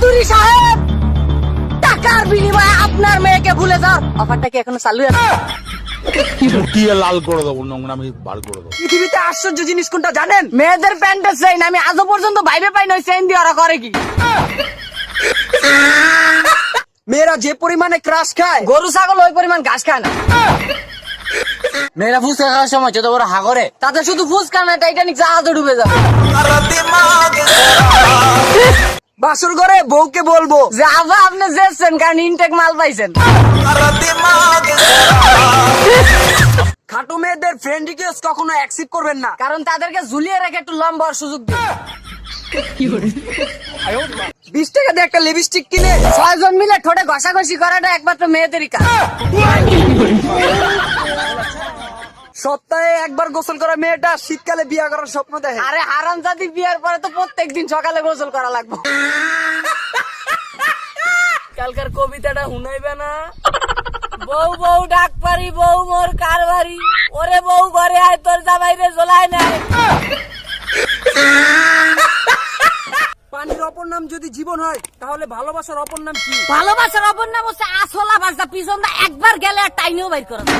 চৌধুরী সাহেব, টাকার বিনিময়ে আপনার মেয়েকে ভুলে যান, অফারটা কি এখনো চালু আছে? দিয়ে লাল করে দেবো, নোংরামি বার করে দেবো। পৃথিবীতে আশ্চর্য জিনিস কোনটা জানেন? মেয়েদের প্যান্টের চেইন। আমি আজও পর্যন্ত ভাইবে পাই না ওই চেইন দিয়ে ওরা করে কি। মেয়েরা যে পরিমাণে ক্রাশ খায়, গরু ছাগল ওই পরিমাণ ঘাস খায় না। মেয়েরা ফুচকা খাওয়ার সময় যত বড় হাগরে, তাতে শুধু ফুচকা না, টাইটানিক জাহাজও ডুবে যাবে। বাসুর ঘরে বউকে বলবো যে আবা আপনি যেছেন, কারণ ইনটেক মাল পাইছেন। খাটো মেয়েদের ফ্রেন্ড রিকোয়েস্ট কখনো অ্যাকসেপ্ট করবেন না, কারণ তাদেরকে ঝুলিয়ে রেখে একটু লম্বা হওয়ার সুযোগ দিন। 20 টাকা দিয়ে একটা লিপস্টিক কিনে 6 জন মিলে ঠোঁটে ঘষাঘষি করাটা একমাত্র মেয়েদেরই কাজ। সপ্তাহে একবার গোসল করা মেয়েটা শীতকালে বিয়ে করার স্বপ্ন দেখে। আরে হারামজাদি, বিয়ের পরে তো প্রত্যেকদিন সকালে গোসল করা লাগবে। কালকার কবিতাটা শুনাইবে না? বউ বউ ডাক পারি, বউ মোর কারবারি, ওরে বউ ঘরে আয় তোর জামাইরে জ্বলাই নাই। পানির অপর নাম যদি জীবন হয়, তাহলে ভালোবাসার অপর নাম কি? ভালোবাসার অপর নাম হচ্ছে আসলা বাজা, পিছন দা একবার গেলে আর টাইনেও বাইর করে না।